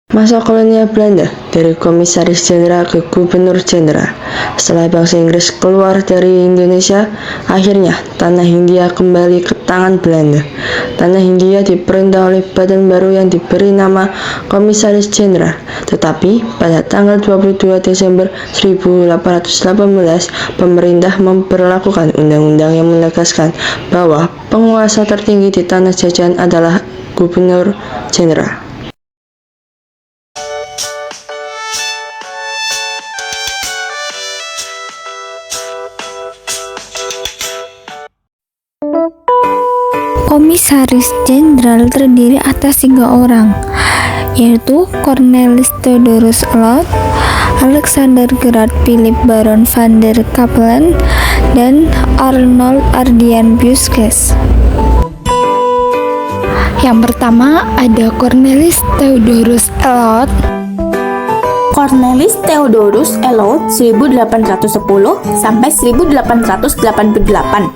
Masa kolonial Belanda dari Komisaris Jenderal ke Gubernur Jenderal. Setelah bangsa Inggris keluar dari Indonesia, akhirnya tanah Hindia kembali ke tangan Belanda. Tanah Hindia diperintah oleh badan baru yang diberi nama Komisaris Jenderal. Tetapi pada tanggal 22 Desember 1818, pemerintah memberlakukan undang-undang yang menegaskan bahwa penguasa tertinggi di tanah jajahan adalah Gubernur Jenderal. Komisaris Jenderal terdiri atas 3 orang, yaitu Cornelis Theodorus Allot, Alexander Gerard Philipp Baron van der Capellen, dan Arnold Adrian Buyscke. Yang pertama ada Cornelis Theodorus Allot. Cornelis Theodorus Allot 1810 sampai 1888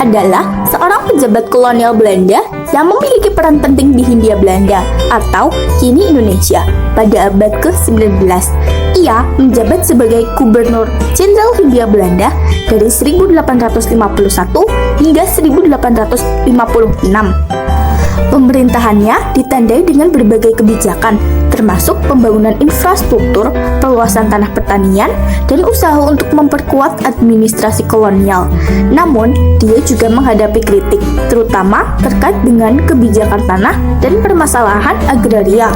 adalah seorang pejabat kolonial Belanda yang memiliki peran penting di Hindia Belanda atau kini Indonesia pada abad ke-19. Ia menjabat sebagai Gubernur Jenderal Hindia Belanda dari 1851 hingga 1856. Pemerintahannya ditandai dengan berbagai kebijakan, termasuk pembangunan infrastruktur, perluasan tanah pertanian, dan usaha untuk memperkuat administrasi kolonial. Namun, dia juga menghadapi kritik, terutama terkait dengan kebijakan tanah dan permasalahan agraria.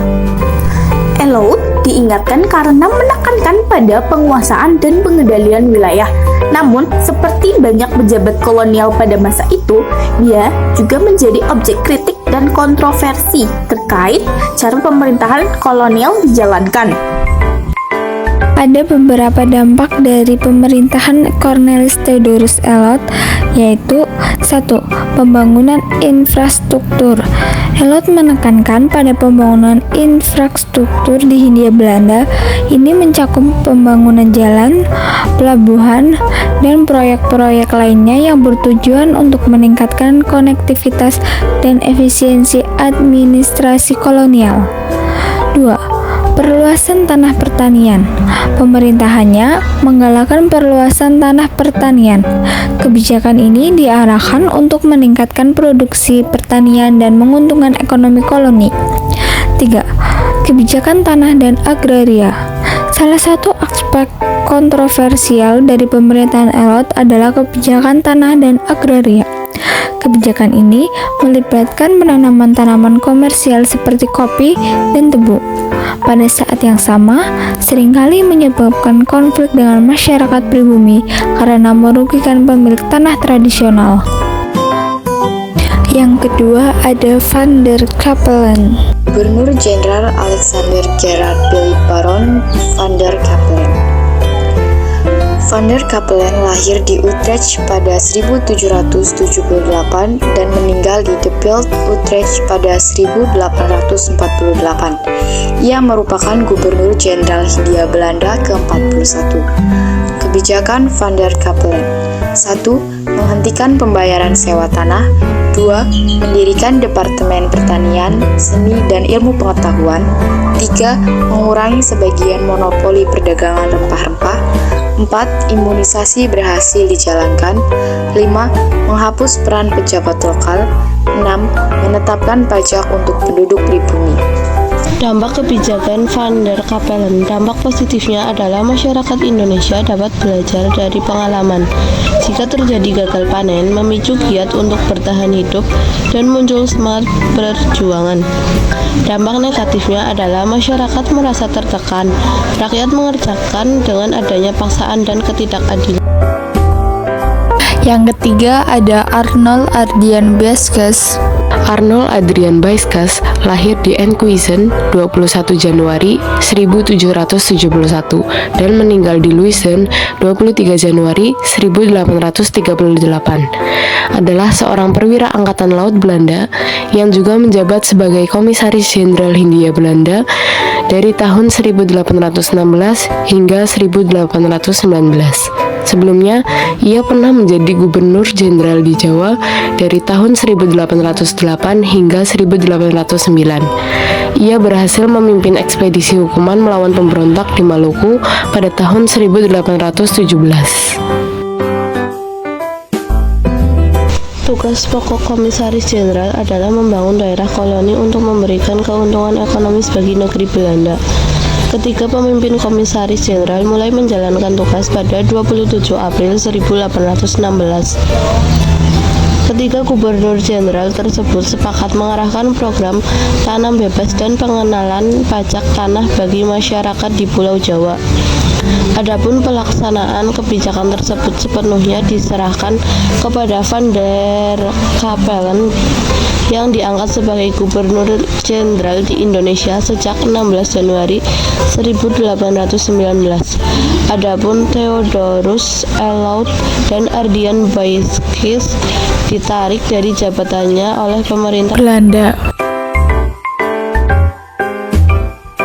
Allot diingatkan karena menekankan pada penguasaan dan pengendalian wilayah. Namun, seperti banyak pejabat kolonial pada masa itu, dia juga menjadi objek kritik dan kontroversi terkait cara pemerintahan kolonial dijalankan. Ada beberapa dampak dari pemerintahan Cornelis Theodorus Allot, yaitu 1. Pembangunan infrastruktur. Allot menekankan pada pembangunan infrastruktur di Hindia Belanda. Ini mencakup pembangunan jalan, pelabuhan, dan proyek-proyek lainnya yang bertujuan untuk meningkatkan konektivitas dan efisiensi administrasi kolonial. 2. Perluasan tanah pertanian. Pemerintahannya menggalakkan perluasan tanah pertanian. Kebijakan ini diarahkan untuk meningkatkan produksi pertanian dan menguntungkan ekonomi koloni. 3. Kebijakan tanah dan agraria. Salah satu aspek kontroversial dari pemerintahan Allot adalah kebijakan tanah dan agraria. Kebijakan ini melibatkan penanaman tanaman komersial seperti kopi dan tebu. Pada saat yang sama, seringkali menyebabkan konflik dengan masyarakat pribumi karena merugikan pemilik tanah tradisional. Yang kedua ada Van der Capellen. Gubernur Jenderal Alexander Gerard Philipp Baron van der Capellen. Van der Capellen lahir di Utrecht pada 1778 dan meninggal di De Bilt, Utrecht pada 1848. Ia merupakan Gubernur Jenderal Hindia Belanda ke-41. Kebijakan Van der Capellen: 1. Menghentikan pembayaran sewa tanah. 2. Mendirikan Departemen Pertanian, Seni, dan Ilmu Pengetahuan. 3. Mengurangi sebagian monopoli perdagangan rempah-rempah. 4. Imunisasi berhasil dijalankan. 5. Menghapus peran pejabat lokal. 6. Menetapkan pajak untuk penduduk pribumi. Dampak kebijakan Van der Capellen. Dampak positifnya adalah masyarakat Indonesia dapat belajar dari pengalaman. Jika terjadi gagal panen, memicu giat untuk bertahan hidup dan muncul semangat perjuangan. Dampak negatifnya adalah masyarakat merasa tertekan, rakyat mengerjakan dengan adanya paksaan dan ketidakadilan. Yang ketiga ada Arnold Adrian Buyscke. Arnold Adrian Buyscke lahir di Enkhuizen 21 Januari 1771 dan meninggal di Luizen 23 Januari 1838. Adalah seorang perwira angkatan laut Belanda yang juga menjabat sebagai Komisaris Jenderal Hindia Belanda dari tahun 1816 hingga 1819. Sebelumnya, ia pernah menjadi gubernur jenderal di Jawa dari tahun 1808 hingga 1809. Ia berhasil memimpin ekspedisi hukuman melawan pemberontak di Maluku pada tahun 1817. Tugas pokok Komisaris Jenderal adalah membangun daerah koloni untuk memberikan keuntungan ekonomis bagi negeri Belanda. Ketiga pemimpin Komisaris Jenderal mulai menjalankan tugas pada 27 April 1816. Ketiga gubernur jenderal tersebut sepakat mengarahkan program tanam bebas dan pengenalan pajak tanah bagi masyarakat di Pulau Jawa. Adapun pelaksanaan kebijakan tersebut sepenuhnya diserahkan kepada Van der Capellen yang diangkat sebagai gubernur jenderal di Indonesia sejak 16 Januari 1819. Adapun Theodorus Elaud dan Ardian Baeskis ditarik dari jabatannya oleh pemerintah Belanda.